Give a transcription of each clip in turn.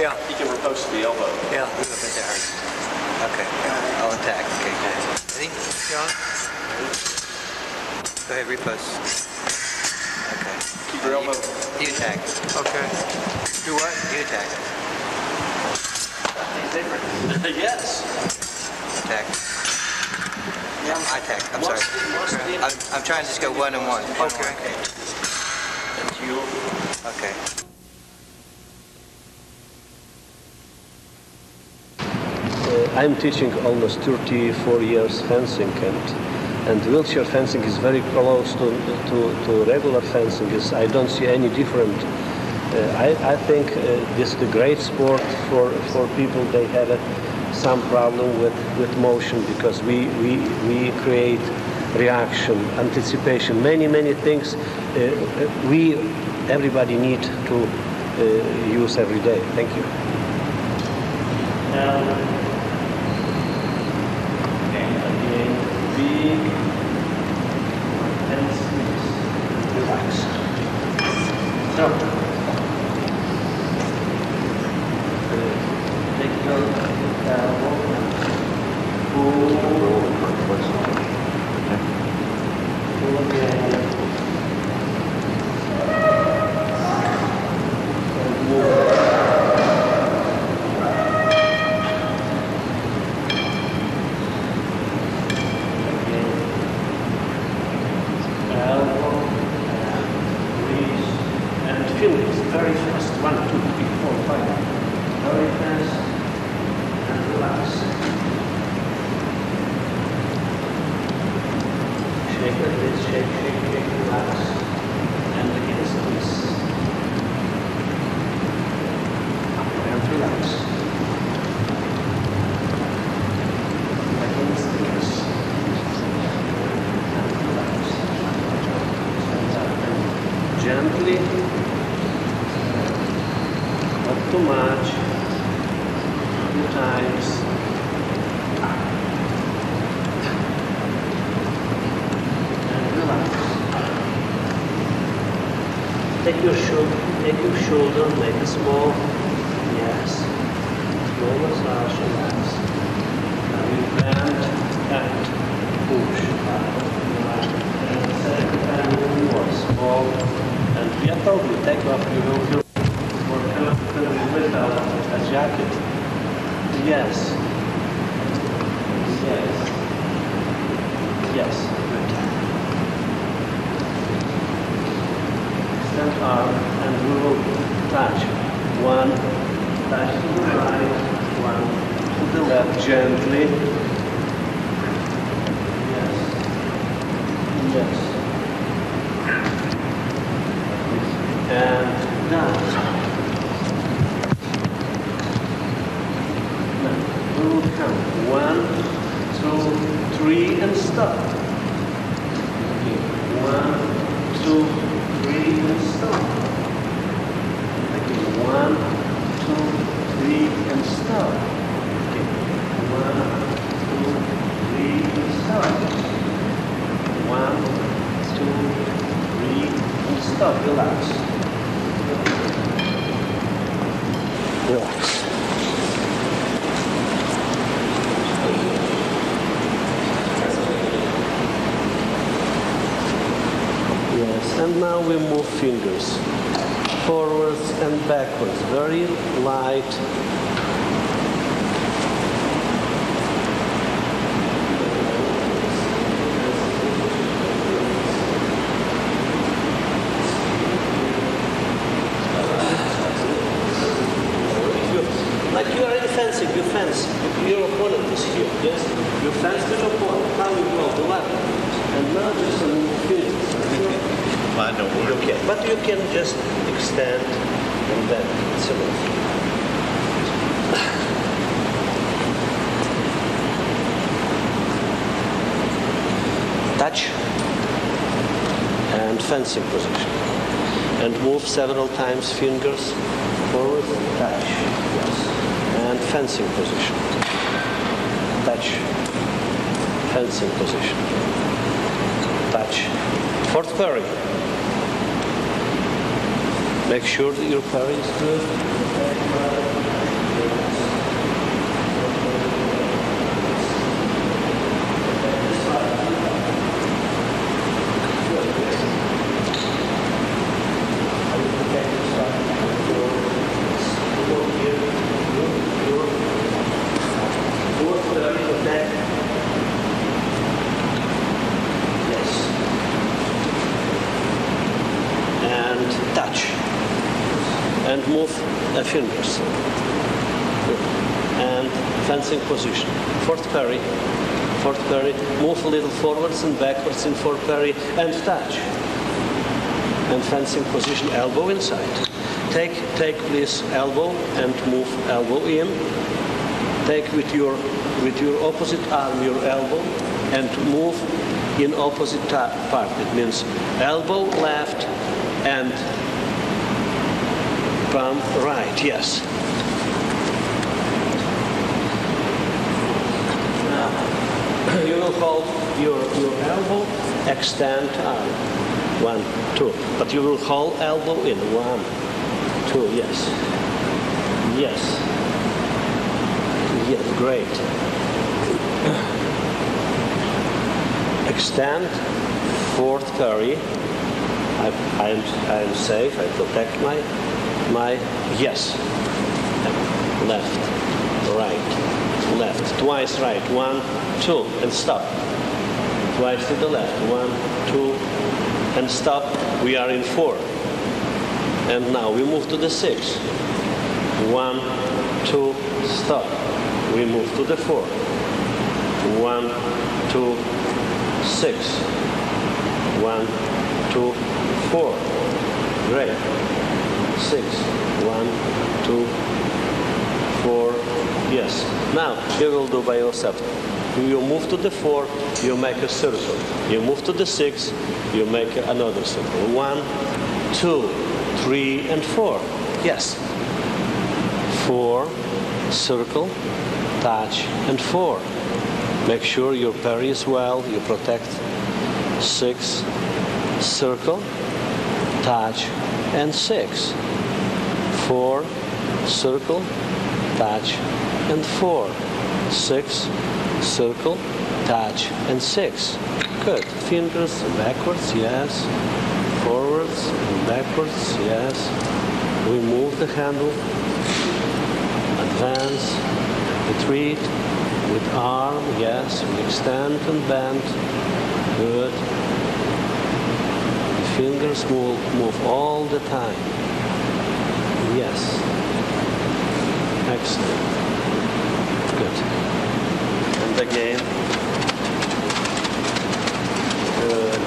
Yeah. He can riposte the elbow. Yeah, move up there. Okay, I'll attack. Okay, good. Ready, John? Go ahead, repost. Okay. Keep your elbow. You attack. Okay. Do what? You attack. Yes. Attack. Yeah. I attack. I'm sorry. I'm trying to just go 1 and 1. Okay. That's you. Okay. I'm teaching almost 34 years fencing, and wheelchair fencing is very close to regular fencing. I don't see any different. I think this is a great sport for people. They have some problem with motion because we create reaction, anticipation, many things everybody need to use every day. Thank you. Big and squeeze. Relax. So, take your elbow, pull again, and move. Very fast. 1, 2, 3, 4, 5. Very fast and relax. Shake like this, shake, relax. And again squeeze. And relax. Again squeeze. And relax. And gently. Not too much, 2 times. And relax. Take your shoulder, make it small. Yes. Small massage, relax. Now you bend and push. And second time more small. And yeah, probably take off your without a jacket. Yes. Good. Extend arm and we will touch. 1, touch to the right, 1 to the left gently. Yes. And down. We will count 1, 2, 3 and stop. 1, 2, 3 and stop. 1, 2, 3 and stop. 1, 2, 3 and stop. 1, 2, 3 and stop. Relax. Relax. Yes, and now we move fingers forwards and backwards, very light. Like you are in fencing, you fence. Your opponent is here, yes? You fence with your opponent. How you go? The left. And now just a move fingers. Mine don't work. Okay, but you can just extend and then it's enough. Touch and fencing position. And move several times fingers forward, touch, yes. And fencing position. Touch, fencing position. Touch. Fourth parry. Make sure that your parry is good. Over here. Your fourth very attack. Yes. And touch. And move the fingers. And fencing position. Fourth parry. Fourth parry. Move a little forwards and backwards in fourth parry and touch. And fencing position, elbow inside. Take this elbow and move elbow in. Take with your opposite arm your elbow and move in opposite part. It means elbow left and palm right. Yes. Now you will hold your elbow, extend arm. 1, 2. But you will hold elbow in. 1, 2. Yes. Yes. Yes. Great. Extend. Fourth parry. I am safe. I protect my. Yes. Left. Right. Left. Twice right. 1, 2. And stop. Twice to the left. 1, 2. And stop. We are in 4. And now we move to the 6. 1, 2, stop. We move to the 4. 1, 2, 6. 1, 2, 4. Great. 6. 1, 2, 4. Yes. Now you will do by yourself. You move to the 4, you make a circle. You move to the 6, you make another circle. 1, 2, 3, and 4. Yes. 4, circle, touch, and 4. Make sure your parry is well, you protect. 6, circle, touch, and 6. 4, circle, touch, and 4. 6, circle, touch, and 6. Good. Fingers backwards, yes. Forwards and backwards, yes. We move the handle. Advance, retreat, with arm, yes. We extend and bend. Good. The fingers move all the time. Yes. Excellent. Good. And again. Good.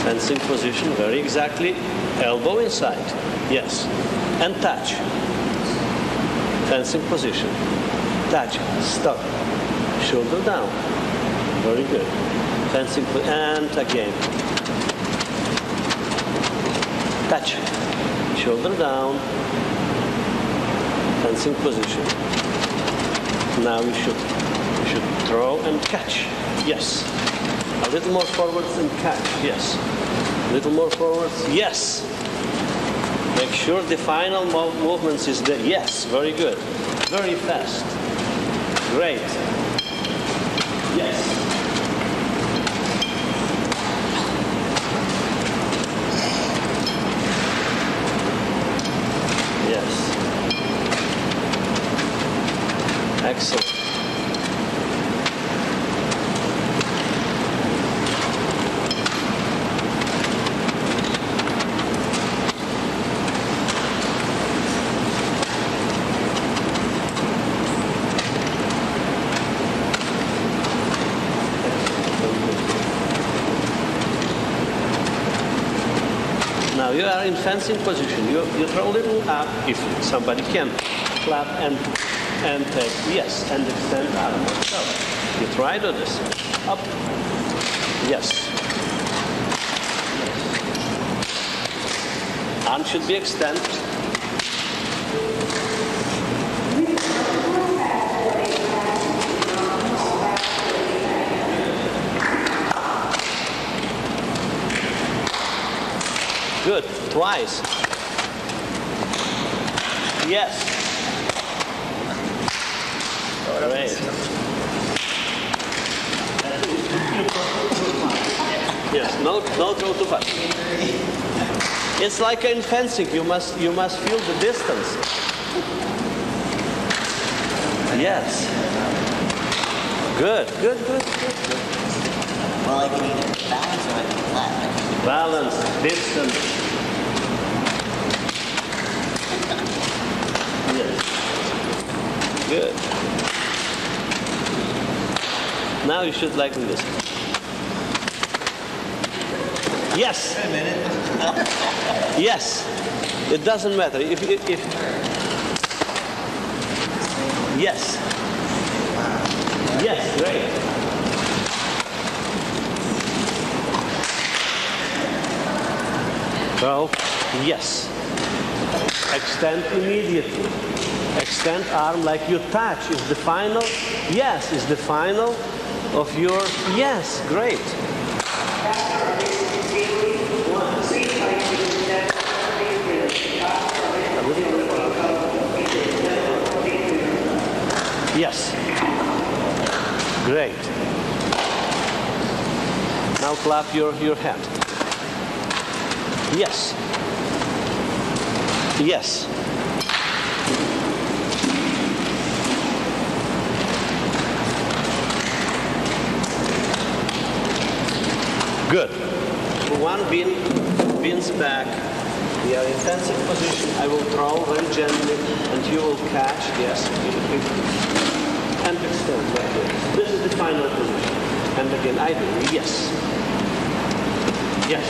Fencing position, very exactly. Elbow inside. Yes. And touch. Fencing position. Touch. Stop. Shoulder down. Very good. Fencing and again. Touch. Shoulder down. Fencing position. Now you should throw and catch. Yes. A little more forwards and catch. Yes. A little more forwards. Yes. Make sure the final movements is there. Yes. Very good. Very fast. Great. Yes. Yes. Excellent. Now you are in fencing position. You throw a little up if somebody can. Clap and take. Yes, and extend arm. So you try to do this. Up. Yes. Arm should be extended. Good. Twice. Yes. Great. Yes, no throw too fast. It's like in fencing. You must feel the distance. Yes. Good. Well, I can either balance or I can flat. Balance, distance. Yes. Good. Now you should like this. Yes. Wait a minute. Yes. It doesn't matter. If yes. Yes, great. Well, yes. Extend immediately. Extend arm like you touch. Is the final? Yes, is the final of your, yes, great. Yes. Great. Now clap your hand. Yes. Yes. Good. One beans back. We are in defensive position. I will throw very gently and you will catch. Yes. And extend like this. This is the final position. And again, I do. Yes. Yes.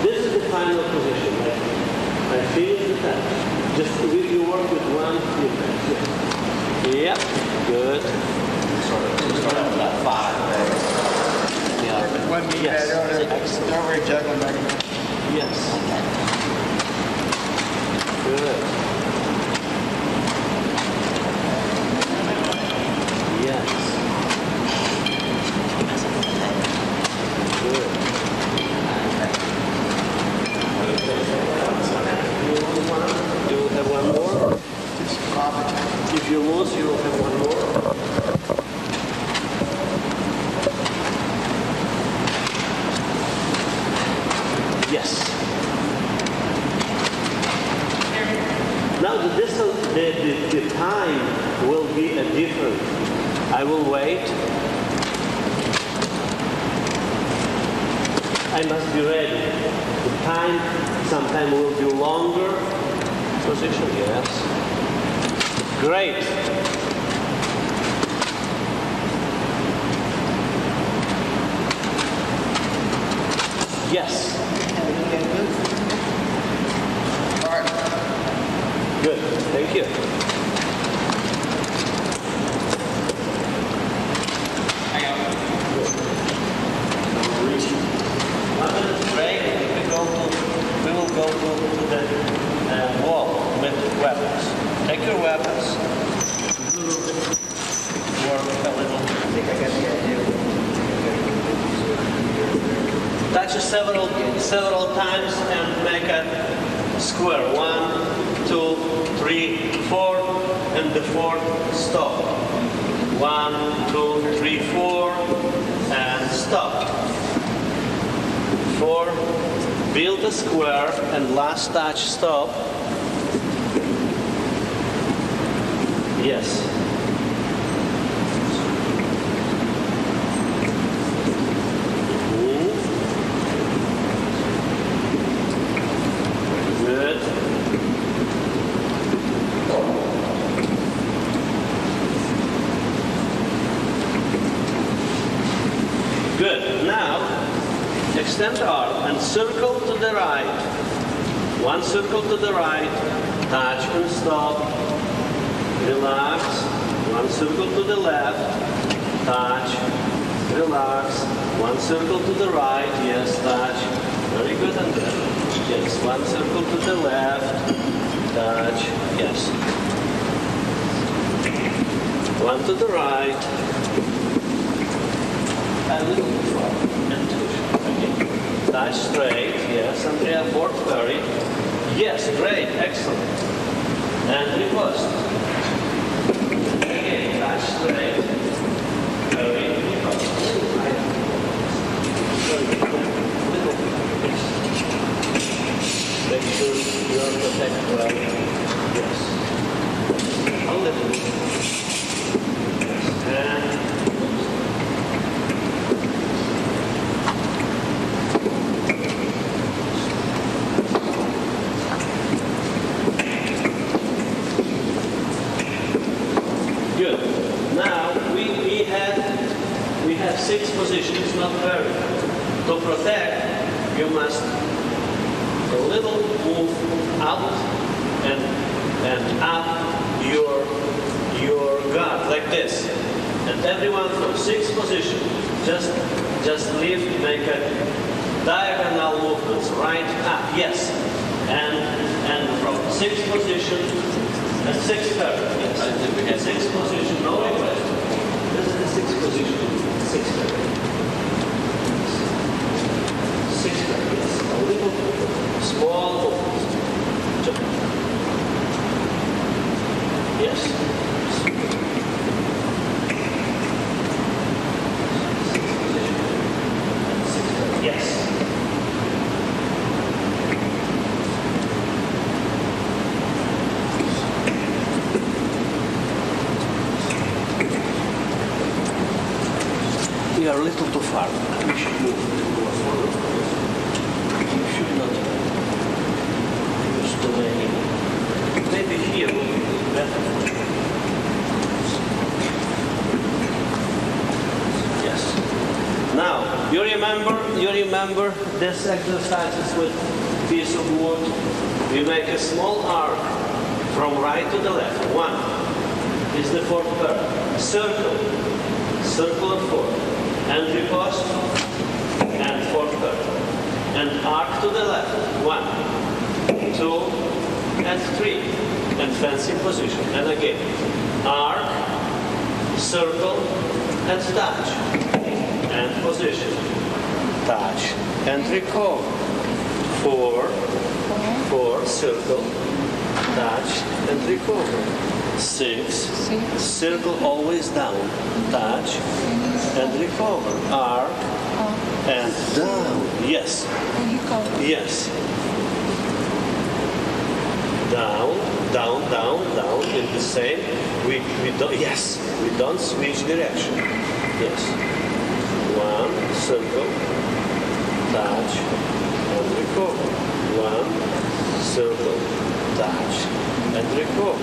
This is the final position. I feel the touch. Just you work with one foot. Yes. Yep. Good. Sort of about 5. Yeah. One beat Yes. that order. Excellent. Don't worry, juggling, buddy. Yes. Good. Yes. Good. You will have one more. Just pop it. If you lose, you will have one more. Yes. Now the distance, the time will be a different. I will wait. I must be ready. The time sometime will be longer. Position, yes. Great. Yes. Good. Thank you. Break. We will go to the wall with weapons. Take your weapons. Work a little. I think I got the idea. Touch it several times and make a square. 1, 2, 3, 4, and the 4th stop. 1, 2, 3, 4, and stop. 4, build a square, and last touch, stop. Yes. Good. Good. Now, extend arm and circle to the right. One circle to the right, touch and stop. Relax. One circle to the left, touch, relax. One circle to the right, yes, touch. Very good, and yes, one circle to the left, touch, yes. One to the right, a little bit forward, and push. Okay. Touch straight, yes, Andrea, forward very. Yes, great, excellent. And reverse. Again, touch straight, very. You are protected well. Yes. A little bit. Yes. And good. Now we have 6 positions, not very. To protect, you must a little move out and up your guard like this. And everyone from 6 position, just lift, make a diagonal movements, right up, yes. And from 6 position and 6 turn, yes. I think we had 6 position, no request. This is the 6 position, 6 turn. 6 turn, yes. A little small movement. Jump. Yes. Yes. We are a little too far. We should move more forward. We should not use the lane. Maybe here will be better. Yes. Now, you remember this exercises with piece of wood. We make a small arc from right to the left. 1 is the 4th pair. Circle of 4. And riposte, and 4th pair. And arc to the left. 1, 2, and 3. And fencing position. And again, arc, circle, and touch. And position. Touch, and recover. 4, circle, touch, and recover. 6, circle always down, touch, and recover. Arc, and down. Yes. Yes. Down. In the same. We don't. Yes. We don't switch direction. Yes. 1, circle, touch, and recover. 1, circle, touch, and recover.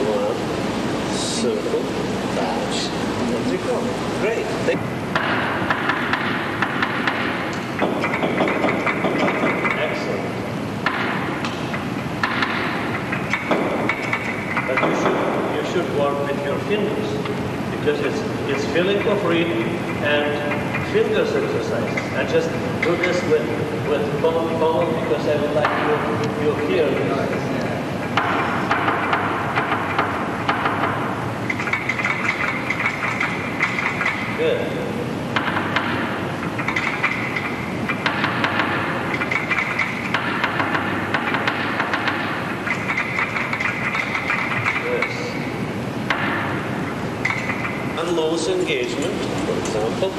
1, circle, touch, and recover. Great. Excellent. But you should work with your fingers because it's feeling of rhythm and fingers exercise. I just do this with palm because I would like you hear this. Good. And lose engagement, for example.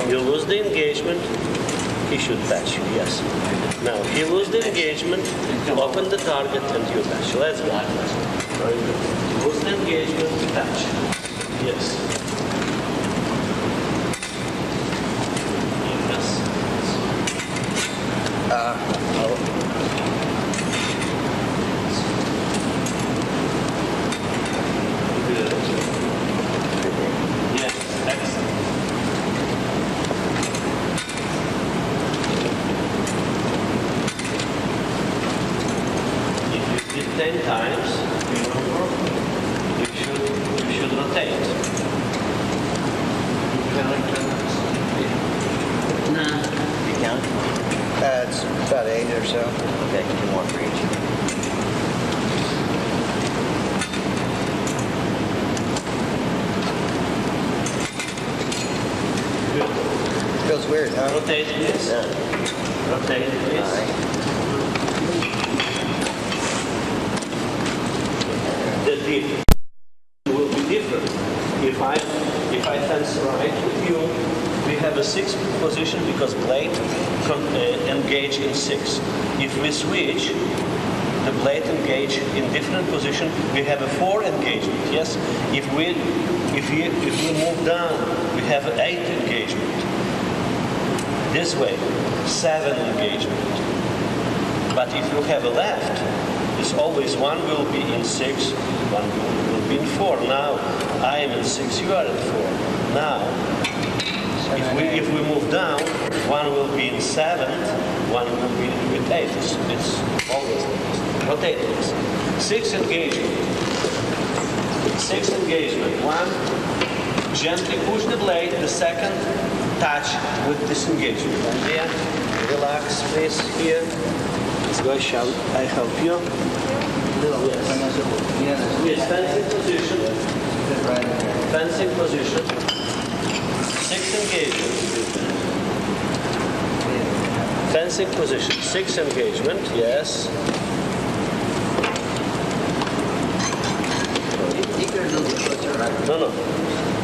You lose the engagement, he should touch you, yes. Now, if you lose the engagement, open the target and you touch. Let's go. Very good. Lose the engagement, touch. Yes. It's about 8 or so. Okay, 2 more for each. Feels weird, huh? Rotate this. Rotate this. The dip will be different. If I fence right with you, we have a 6 position because blade engage in 6. If we switch, the blade engage in different position. We have a 4 engagement. Yes, if we move down, we have 8 engagement. This way, 7 engagement. But if you have a left, it's always one will be in 6, one will be in 4. Now I am in 6, you are in 4. Now, if we move down, one will be in 7th, one will be with 8. It's always like this. Rotate this. 6 engagement. 6 engagement. 1, gently push the blade. The second, touch with disengagement. And then, relax, please, here. So shall I help you? Yes, fencing position. Fencing position. 6 engagement. Fencing position. 6 engagement. Yes.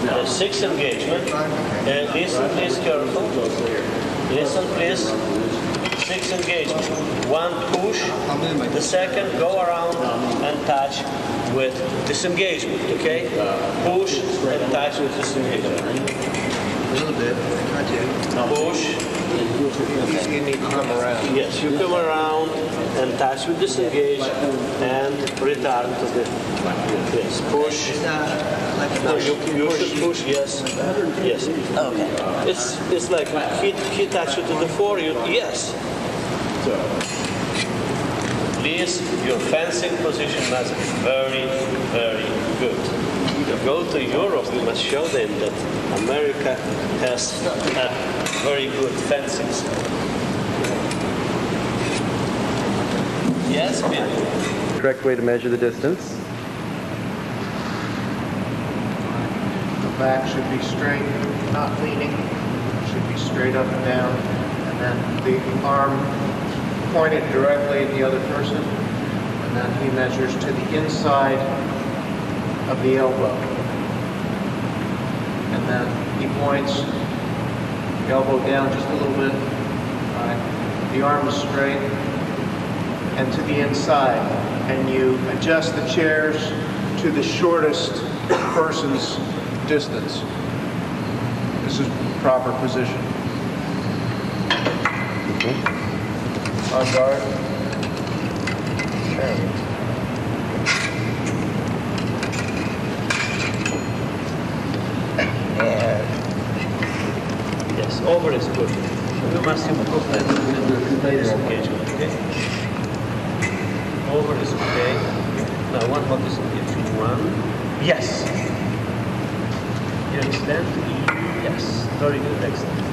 No. 6 engagement. Listen, please, careful. Listen, please. 6 engagement. 1 push, the second go around and touch with disengagement, okay? Push and touch with disengagement. A little bit. I do. Push. You need to come around. Yes, you come around and touch with disengage and return to the, yes, push. You should push, yes. Yes. Okay. It's like he touched you to the 4, yes. Please, your fencing position must be very, very good. If you go to Europe, we must show them that America has very good fences. Yes, Bill? Correct way to measure the distance. The back should be straight, not leaning. Should be straight up and down. And then the arm pointed directly at the other person. And then he measures to the inside of the elbow. And then he points the elbow down just a little bit. All right. The arm is straight and to the inside. And you adjust the chairs to the shortest person's distance. This is proper position. On guard. Yes, over is good. You must improve that disengagement, okay? Over is okay. Now one more disengagement. 1. Yes. You understand? Yes. Very good. Excellent.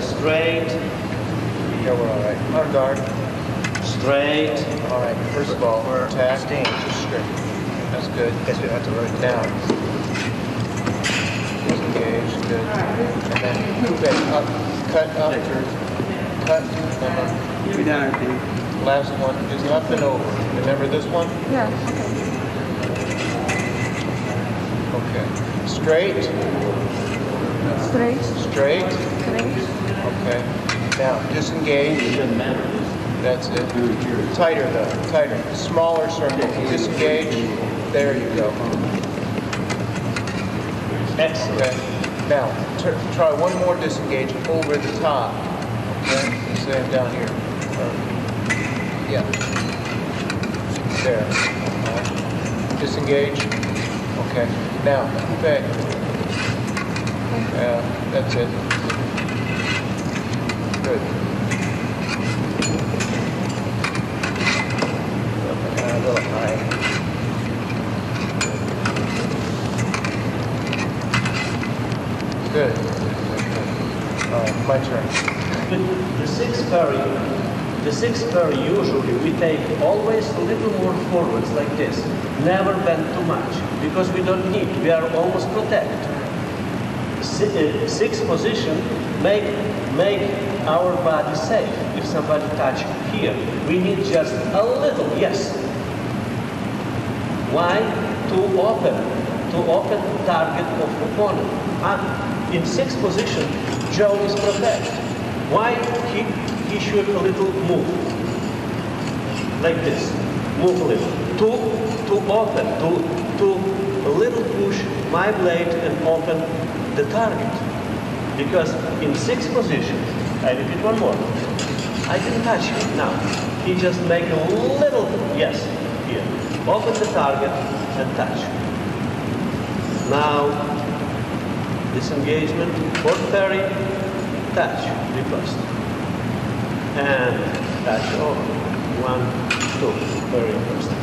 Straight. Yeah, we're all right. On guard. Straight. All right. First of all, we're staying just straight. That's good. Guess we have to rotate Down. Disengage. Good. And then move it up. Cut up. Cut. And then last one is up and over. Remember this one? Yeah, Okay. Straight. okay. Straight, Straight. straight. Okay. Now disengage. That's it. Tighter though. Tighter. Smaller circle. Disengage. There you go. Excellent. Okay. Now try one more disengage over the top. Okay. Same down here. Yeah. There. Disengage. Okay. Now, okay. That's it. Good. A little high. Good. All right, my turn. The sixth parry usually we take always a little more forwards like this. Never bend too much because we don't need. We are almost protected. Sixth position make our body safe. If somebody touch here, we need just a little. Yes. Why? To open target of opponent. In sixth position, Joe is protected. Why he should a little move? Like this. Move a little. To open, to a little push my blade and open the target. Because in 6 position, I repeat one more, I didn't touch him. Now, he just make a little, yes, here. Open the target and touch. Now, disengagement, fourth parry, touch, riposte. And touch over. 1, 2, very interesting.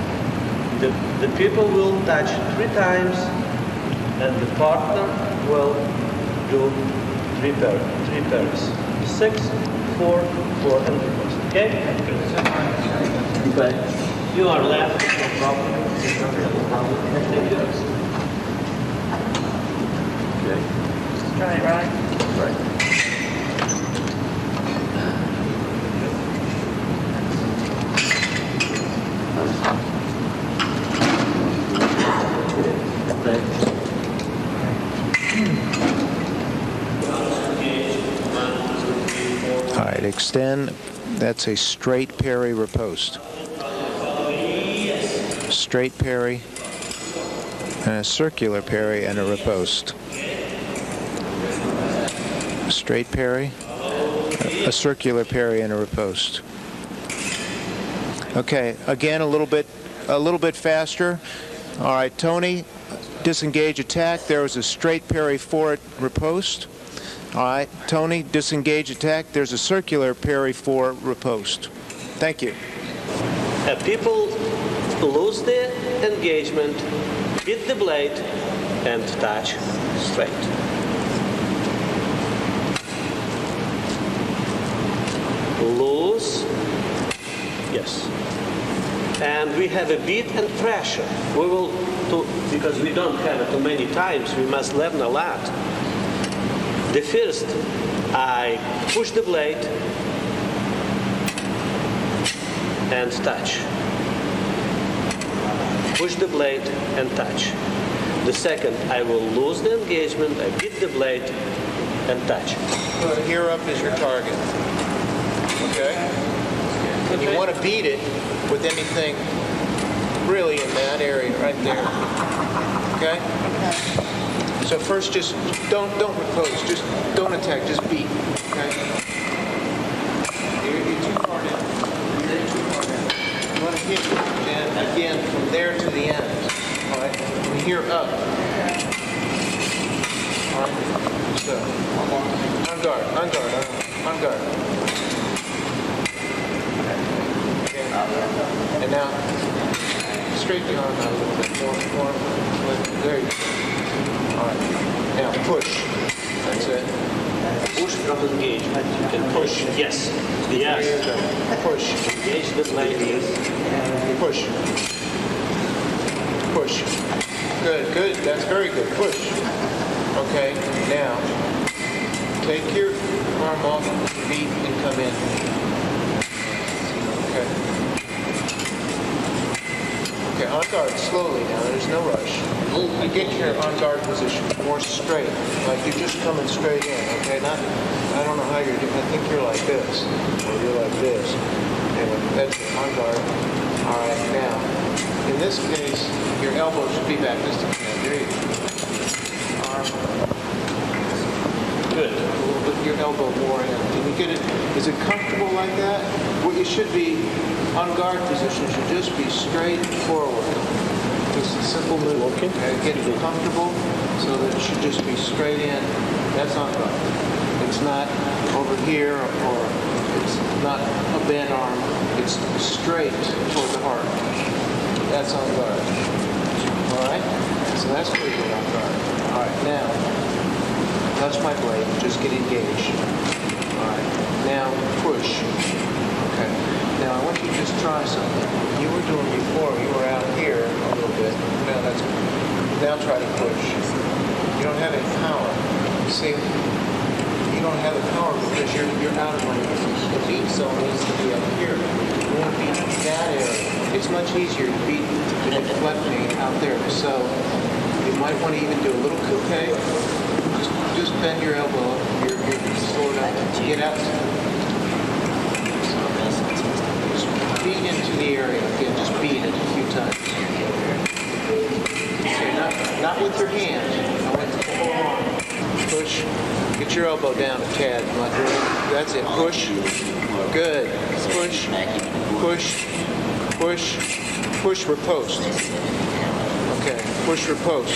The people will touch 3 times and the partner will do 3 parries. 6, 4, 4, and riposte. Okay? Okay. You are left, no problem. Thank you. Okay. Right, right. Right. All right, extend. That's a straight parry riposte. Straight parry and a circular parry and a riposte. Straight parry, a circular parry and a riposte. Okay, again a little bit faster. All right, Tony, disengage attack. There was a straight parry for it riposte. All right, Tony, disengage attack. There's a circular parry for riposte. Thank you. People lose the engagement, hit the blade, and touch straight. Loose, yes. And we have a beat and pressure. We will, because we don't have it too many times, we must learn a lot. The first, I push the blade and touch. Push the blade and touch. The second, I will lose the engagement, I hit the blade and touch. Here up is your target. Okay? And you want to beat it with anything really in that area right there. Okay? So first just don't repose, just don't attack, just beat. Okay? You're too far in. You're too far in. You want to hit it, and again from there to the end. Alright? From here up. Alright? So on guard, on guard, on guard. And now, straight the arm out a little bit more. There you go. All right. Now push. That's it. Push from engagement. You can push. Yes. There you Yes. go. Push. Engage the blade. Push. Push. Good, good. That's very good. Push. Okay. Now, take your arm off the beat and come in. Okay. Okay, on guard, slowly now, there's no rush. And get your on guard position, more straight, like you're just coming straight in, okay? Not, I don't know how you're doing, I think you're like this, or you're like this. Anyway, that's it, on guard. All right, now, in this case, your elbow should be back just a minute. There you go. Arm. Good. A little bit, your elbow more in. Can you get it, is it comfortable like that? What you should be, on guard position should just be straight forward. Just a simple move. Okay. Get it comfortable so that it should just be straight in. That's on guard. It's not over here or it's not a bent arm. It's straight toward the heart. That's on guard. All right? So that's pretty good on guard. All right, now, touch my blade. Just get engaged. All right. Now, push. Okay. Now, I want you to just try something. You were doing before, you were out here a little bit. Now try to push. You don't have any power. See, you don't have the power because you're out of range. The beat zone needs to be up here. You want to beat that area. It's much easier to beat the left knee out there. So you might want to even do a little coupe. Just bend your elbow. You're slow down. Get out. the area. Again, just beat it a few times. Okay, not with your hand. I want the whole arm. Push. Get your elbow down a tad. That's it. Push. Good. Push. Push. Push. Push, riposte. Okay. Push, riposte.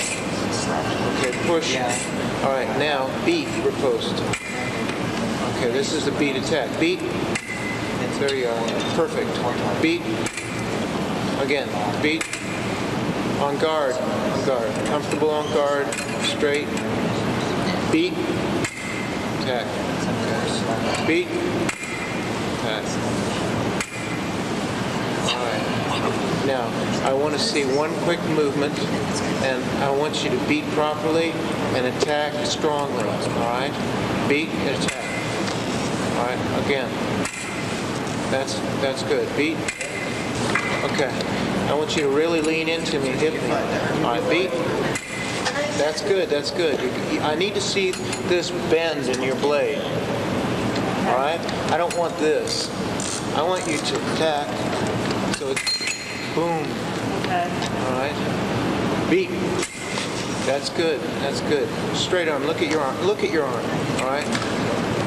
Okay. Push. All right. Now beat, riposte. Okay. This is the beat attack. Beat. There you are. Perfect. Beat. Again. Beat. On guard. On guard. Comfortable on guard. Straight. Beat. Attack. Beat. Attack. All right. Now, I want to see one quick movement, and I want you to beat properly and attack strongly. All right? Beat and attack. All right. Again. That's good. Beat. Okay. I want you to really lean into me. Hit me. All right. Beat. That's good. That's good. I need to see this bend in your blade. All right? I don't want this. I want you to attack. So it's boom. Okay. All right? Beat. That's good. That's good. Straight arm. Look at your arm. Look at your arm. All right?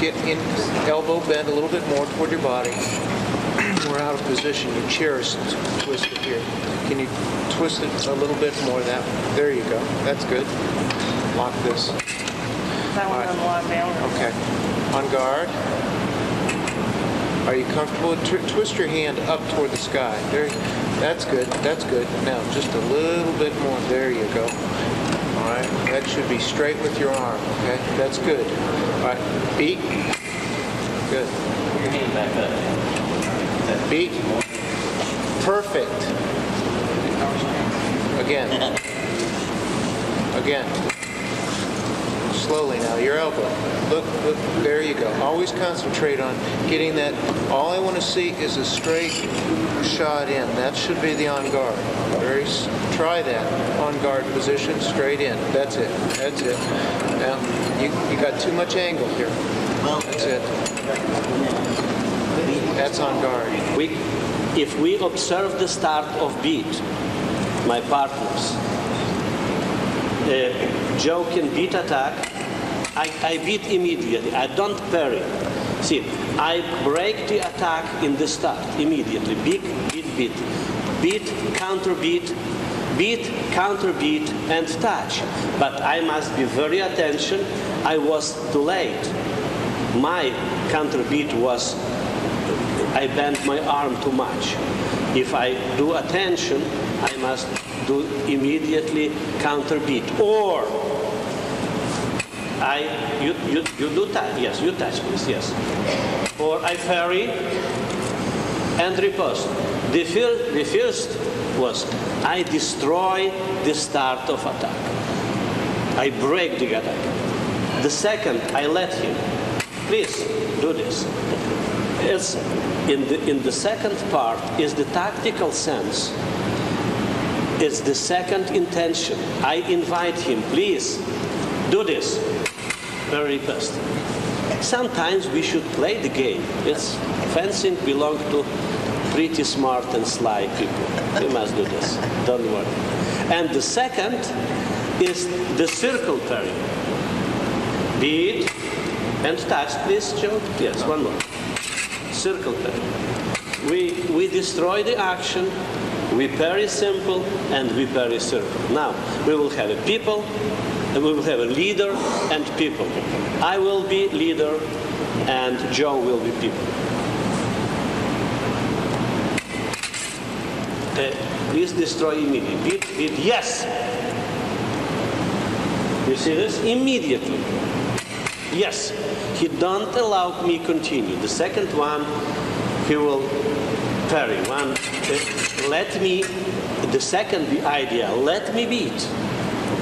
Get in, elbow bend a little bit more toward your body. We're out of position. Your chair is twisted here. Can you twist it a little bit more? There you go. That's good. Lock this. That one I'm locked down. Okay. On guard. Are you comfortable? Twist your hand up toward the sky. There. That's good. That's good. Now just a little bit more. There you go. All right. That should be straight with your arm. Okay. That's good. All right. Beat. Good. Put your hand back up. Beat. Perfect. Again. Again. Slowly now, your elbow. Look, there you go. Always concentrate on getting that. All I want to see is a straight shot in. That should be the on guard. Try that. On guard position, straight in. That's it. That's it. Now, you got too much angle here. That's it. That's on guard. If we observe the start of beat, my partners, Joe can beat attack, I beat immediately. I don't parry. See, I break the attack in the start immediately. Beat, beat, beat. Beat, counter beat, beat, counter beat, and touch. But I must be very attention. I was too late. My counter beat was I bent my arm too much. If I do attention, I must do immediately counter beat. Or you do touch. Yes, you touch, please. Yes. Or I parry and riposte. The first was I destroy the start of attack. I break the attack. The second, I let him. Please do this. It's in the second part is the tactical sense. It's the second intention. I invite him, please do this. Very best. Sometimes we should play the game. It's fencing belongs to pretty smart and sly people. We must do this. Don't worry. And the second is the circle parry. Beat and touch, please, Joe. Yes, one more. Circle parry. We destroy the action, we parry simple, and we parry circle. Now, we will have a people, and we will have a leader and people. I will be leader, and Joe will be people. Please destroy immediately. Beat, beat, yes! You see this? Immediately. Yes. He don't allow me continue. The second one, he will parry. One, let me, the second idea, let me beat.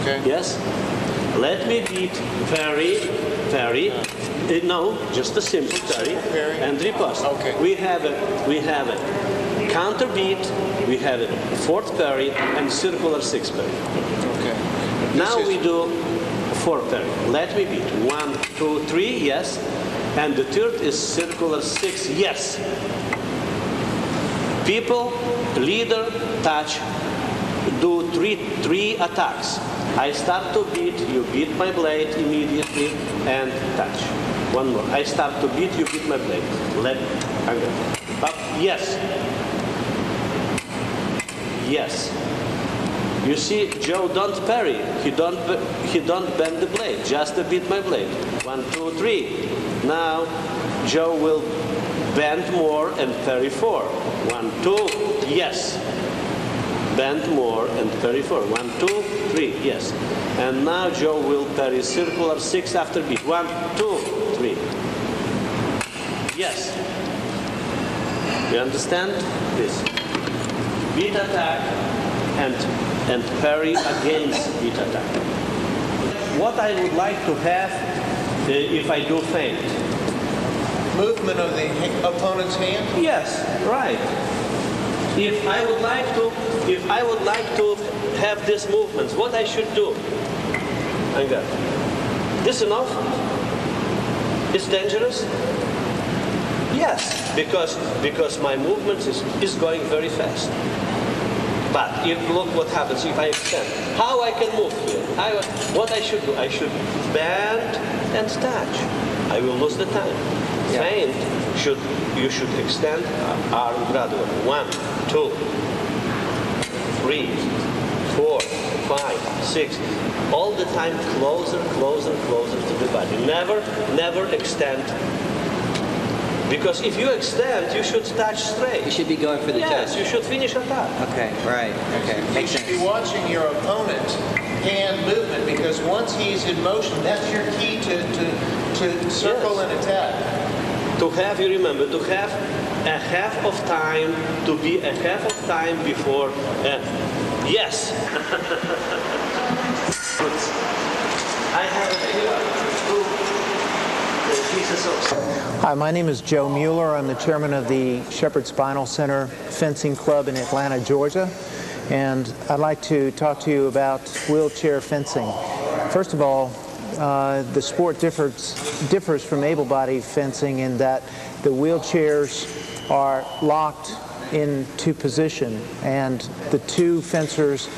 Okay. Yes? Let me beat, parry, parry. No, just a simple parry and riposte. Okay. We have a counter beat, we have a fourth parry, and circular six parry. Okay. Now we do four parry. Let me beat. 1, 2, 3, yes. And the third is circular 6, yes. People, leader, touch, do three attacks. I start to beat, you beat my blade immediately, and touch. One more. I start to beat, you beat my blade. Let, up, yes. Yes. You see, Joe don't parry. He don't bend the blade. Just beat my blade. 1, 2, 3. Now Joe will bend more and parry 4. 1, 2. Yes. Bend more and parry 4. 1, 2, 3. Yes. And now Joe will parry circular 6 after beat. 1, 2, 3. Yes. You understand? This. Beat attack and parry against beat attack. What I would like to have if I do feint. Movement of the opponent's hand? Yes, right. If I would like to have these movements, what I should do? I got this enough? It's dangerous? Yes, because my movement is going very fast. But if look what happens if I extend. How I can move here? What I should do? I should bend and touch. I will lose the time. Yeah. Feint you should extend arm gradually. 1, 2, 3, 4, 5, 6. All the time closer to the body. Never extend. Because if you extend, you should touch straight. You should be going for the Yes, touch. you should finish attack. Okay, right. Okay, You makes should sense. be watching your opponent's hand movement, because once he's in motion, that's your key to circle Yes. and attack. To have, you remember, to have a half of time, to be a half of time before. Yes. Good. I have here 2 pieces of. Hi, my name is Joe Mueller. I'm the chairman of the Shepherd Spinal Center Fencing Club in Atlanta, Georgia. And I'd like to talk to you about wheelchair fencing. First of all, the sport differs from able-bodied fencing in that the wheelchairs are locked into position, and the two fencers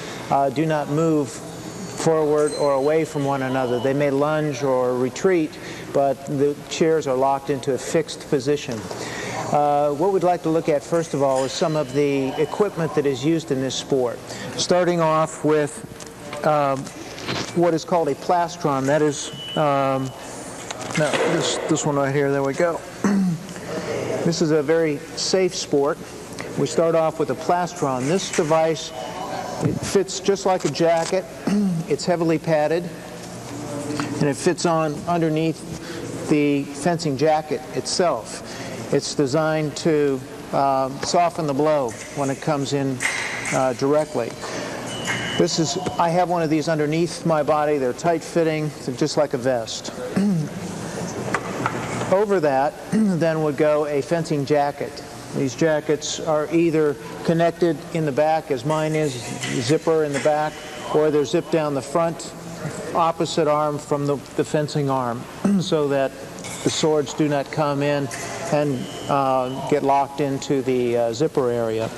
do not move forward or away from one another. They may lunge or retreat, but the chairs are locked into a fixed position. What we'd like to look at first of all is some of the equipment that is used in this sport. Starting off with what is called a plastron. That is, this one right here, there we go. This is a very safe sport. We start off with a plastron. This device, it fits just like a jacket. It's heavily padded, and it fits on underneath the fencing jacket itself. It's designed to soften the blow when it comes in directly. I have one of these underneath my body. They're tight-fitting, just like a vest. Over that, then would go a fencing jacket. These jackets are either connected in the back, as mine is, zipper in the back, or they're zipped down the front, opposite arm from the fencing arm, so that the swords do not come in and get locked into the zipper area.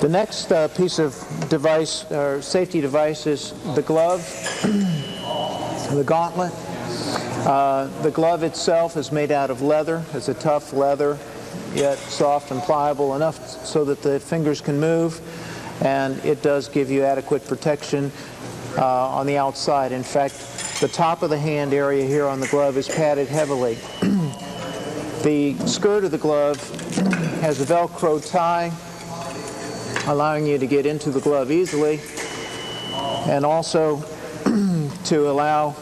The next piece of device, or safety device, is the glove, the gauntlet. The glove itself is made out of leather. It's a tough leather, yet soft and pliable enough so that the fingers can move, and it does give you adequate protection on the outside. In fact, the top of the hand area here on the glove is padded heavily. The skirt of the glove has a Velcro tie, allowing you to get into the glove easily, and also to allow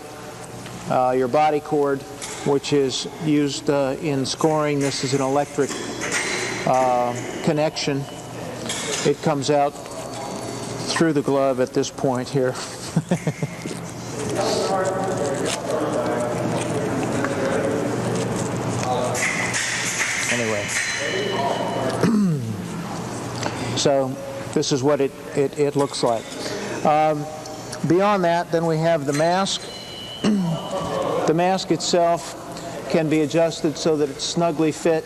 your body cord, which is used in scoring. This is an electric connection. It comes out through the glove at this point here. Anyway, so this is what it looks like. Beyond that, then we have the mask. The mask itself can be adjusted so that it's snugly fit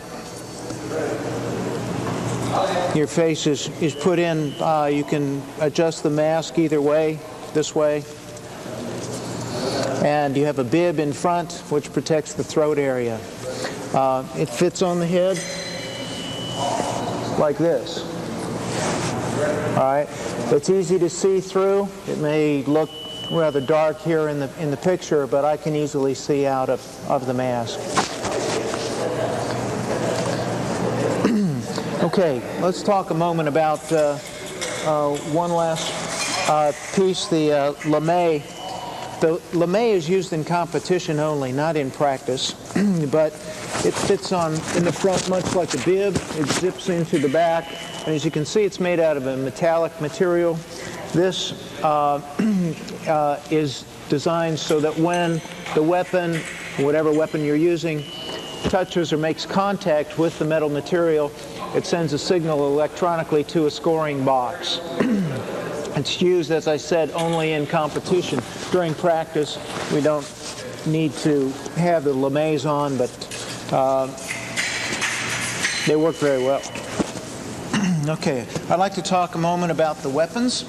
your face is put in, you can adjust the mask either way, this way. And you have a bib in front, which protects the throat area. It fits on the head like this. All right. It's easy to see through. It may look rather dark here in the picture, but I can easily see out of the mask. Okay, let's talk a moment about one last piece, the lame. The lame is used in competition only, not in practice, but it fits on in the front much like a bib. It zips into the back, and as you can see, it's made out of a metallic material. This is designed so that when the weapon, whatever weapon you're using, touches or makes contact with the metal material, it sends a signal electronically to a scoring box. It's used, as I said, only in competition. During practice, we don't need to have the lames on, but they work very well. Okay, I'd like to talk a moment about the weapons.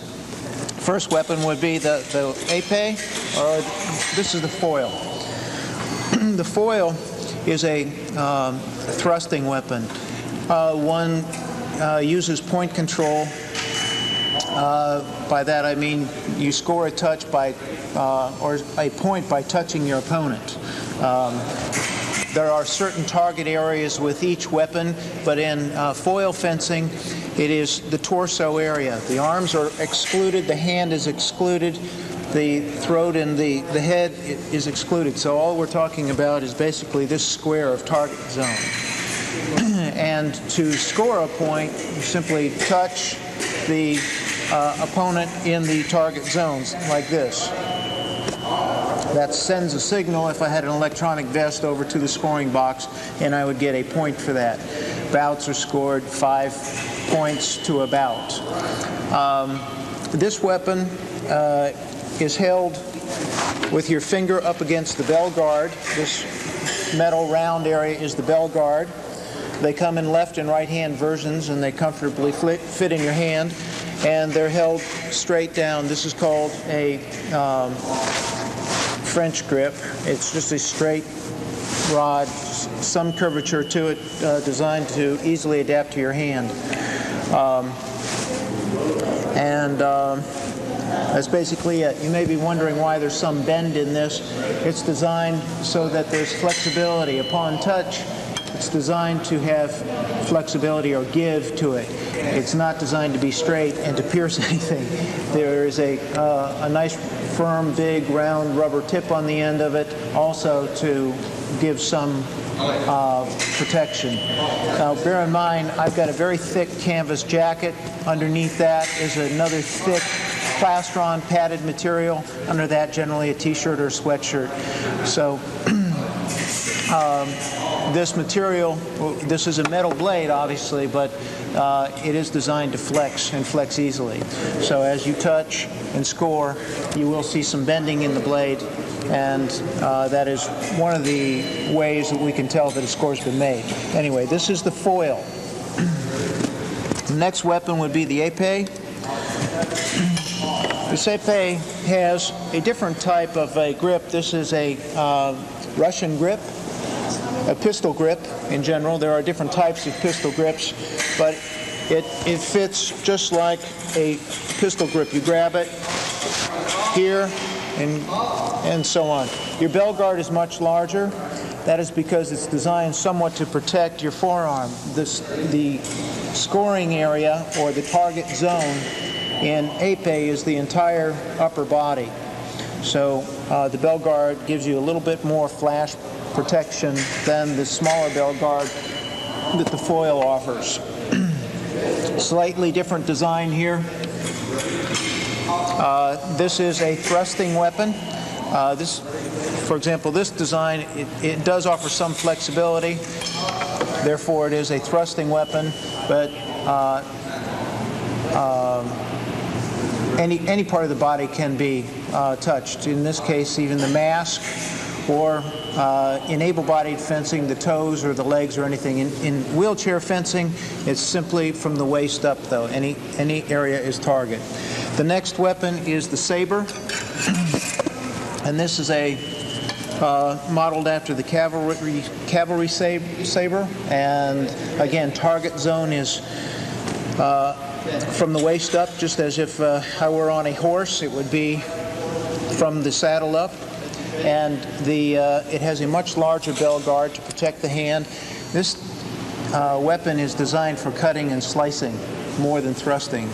First weapon would be the épée, or this is the foil. The foil is a thrusting weapon. One uses point control. By that I mean you score a touch by, or a point by touching your opponent. There are certain target areas with each weapon, but in foil fencing, it is the torso area. The arms are excluded, the hand is excluded, the throat and the head is excluded. So all we're talking about is basically this square of target zone. And to score a point, you simply touch the opponent in the target zones like this. That sends a signal, if I had an electronic vest, over to the scoring box, and I would get a point for that. Bouts are scored 5 points to a bout. This weapon is held with your finger up against the bell guard. This metal round area is the bell guard. They come in left and right hand versions, and they comfortably fit in your hand, and they're held straight down. This is called a French grip. It's just a straight rod, some curvature to it, designed to easily adapt to your hand. That's basically it. You may be wondering why there's some bend in this. It's designed so that there's flexibility upon touch. It's designed to have flexibility or give to it. It's not designed to be straight and to pierce anything. There is a nice, firm, big, round rubber tip on the end of it, also to give some protection. Now, bear in mind, I've got a very thick canvas jacket. Underneath that is another thick plastron padded material. Under that, generally a t-shirt or a sweatshirt. So this material, this is a metal blade, obviously, but it is designed to flex and flex easily. So as you touch and score, you will see some bending in the blade, and that is one of the ways that we can tell that a score's been made. Anyway, this is the foil. The next weapon would be the épée. This épée has a different type of a grip. This is a Russian grip. A pistol grip in general. There are different types of pistol grips, but it fits just like a pistol grip. You grab it here and so on. Your bell guard is much larger. That is because it's designed somewhat to protect your forearm. The scoring area, or the target zone in épée, is the entire upper body. So the bell guard gives you a little bit more flash protection than the smaller bell guard that the foil offers. Slightly different design here. This is a thrusting weapon. For example, this design, it does offer some flexibility. Therefore, it is a thrusting weapon, but any part of the body can be touched. In this case, even the mask or in able-bodied fencing, the toes or the legs or anything. In wheelchair fencing, it's simply from the waist up, though. Any area is target. The next weapon is the saber, and this is a modeled after the cavalry saber. And again, target zone is from the waist up, just as if I were on a horse. It would be from the saddle up. And it has a much larger bell guard to protect the hand. This weapon is designed for cutting and slicing more than thrusting.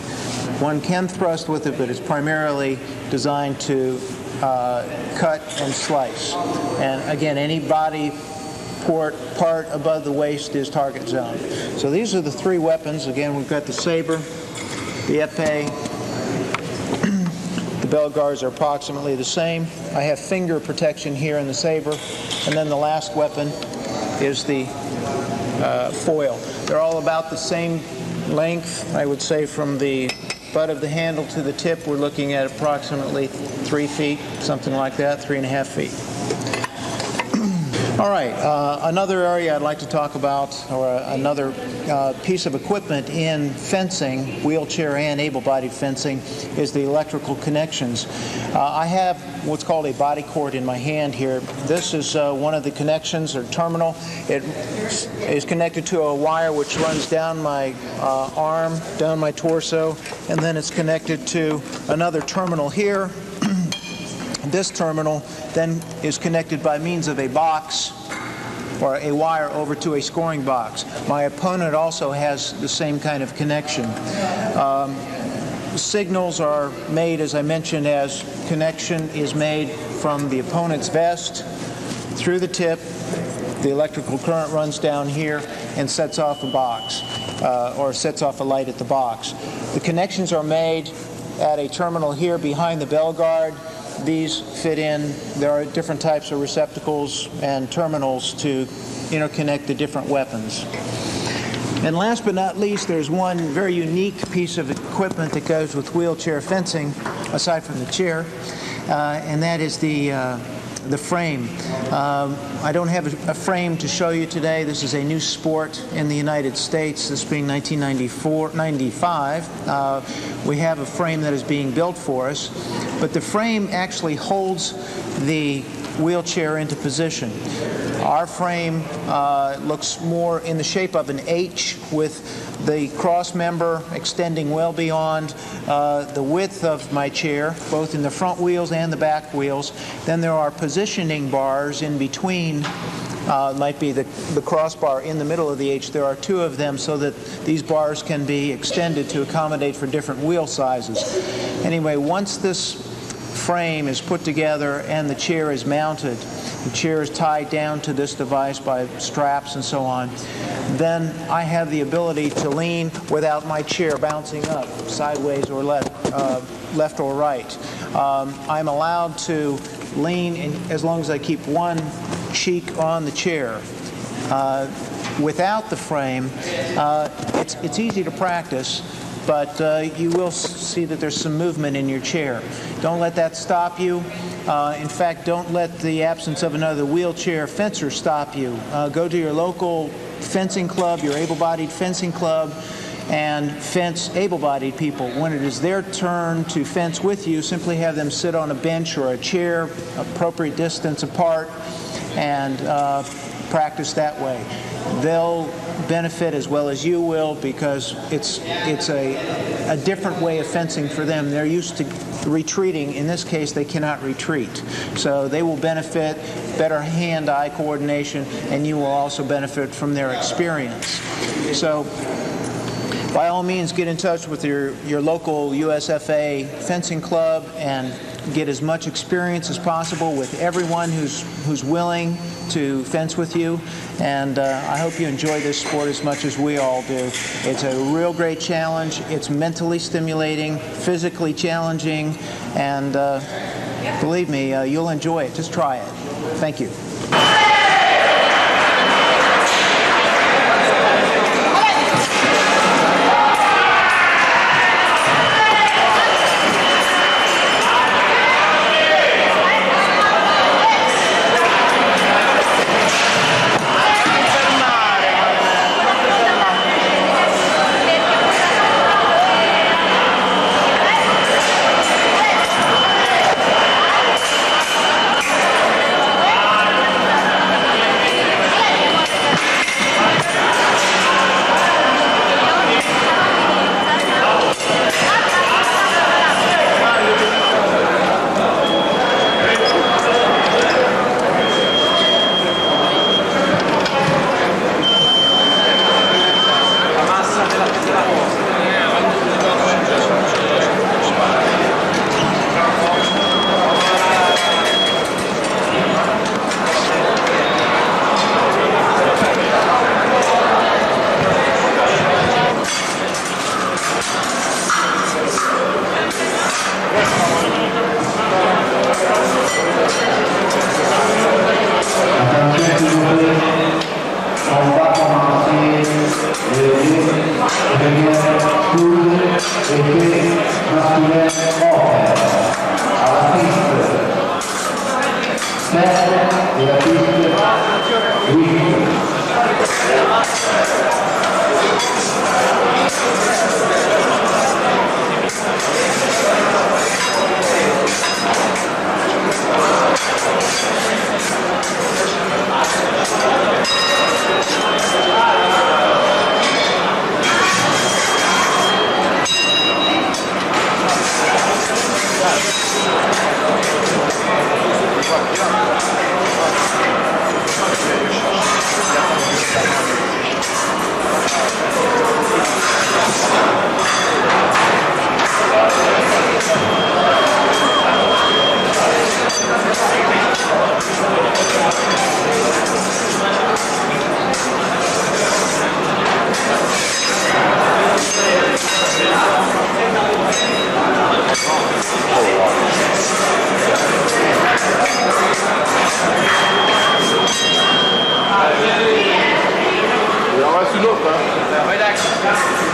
One can thrust with it, but it's primarily designed to cut and slice. And again, any body part above the waist is target zone. So these are the three weapons. Again, we've got the saber, the epee. The bell guards are approximately the same. I have finger protection here in the saber. And then the last weapon is the foil. They're all about the same length. I would say from the butt of the handle to the tip, we're looking at approximately 3 feet, something like that, 3.5 feet. All right, another area I'd like to talk about, or another piece of equipment in fencing, wheelchair and able-bodied fencing, is the electrical connections. I have what's called a body cord in my hand here. This is one of the connections, or terminal. It is connected to a wire which runs down my arm, down my torso, and then it's connected to another terminal here. This terminal then is connected by means of a box or a wire over to a scoring box. My opponent also has the same kind of connection. Signals are made, as I mentioned, as connection is made from the opponent's vest through the tip. The electrical current runs down here and sets off a box, or sets off a light at the box. The connections are made at a terminal here behind the bell guard. These fit in. There are different types of receptacles and terminals to interconnect the different weapons. And last but not least, there's one very unique piece of equipment that goes with wheelchair fencing, aside from the chair, and that is the frame. I don't have a frame to show you today. This is a new sport in the United States, this being 1995. We have a frame that is being built for us, but the frame actually holds the wheelchair into position. Our frame looks more in the shape of an H, with the cross member extending well beyond the width of my chair, both in the front wheels and the back wheels. Then there are positioning bars in between. Might be the crossbar in the middle of the H. There are two of them so that these bars can be extended to accommodate for different wheel sizes. Anyway, once this frame is put together and the chair is mounted, the chair is tied down to this device by straps and so on, then I have the ability to lean without my chair bouncing up sideways or left or right. I'm allowed to lean as long as I keep one cheek on the chair. Without the frame, it's easy to practice, but you will see that there's some movement in your chair. Don't let that stop you. In fact, don't let the absence of another wheelchair fencer stop you. Go to your local fencing club, your able-bodied fencing club, and fence able-bodied people. When it is their turn to fence with you, simply have them sit on a bench or a chair, appropriate distance apart, and practice that way. They'll benefit as well as you will, because it's a different way of fencing for them. They're used to retreating. In this case, they cannot retreat. So they will benefit, better hand-eye coordination, and you will also benefit from their experience. So by all means, get in touch with your local USFA fencing club and get as much experience as possible with everyone who's willing to fence with you. And I hope you enjoy this sport as much as we all do. It's a real great challenge. It's mentally stimulating, physically challenging, and believe me, you'll enjoy it. Just try it. Thank you. Down.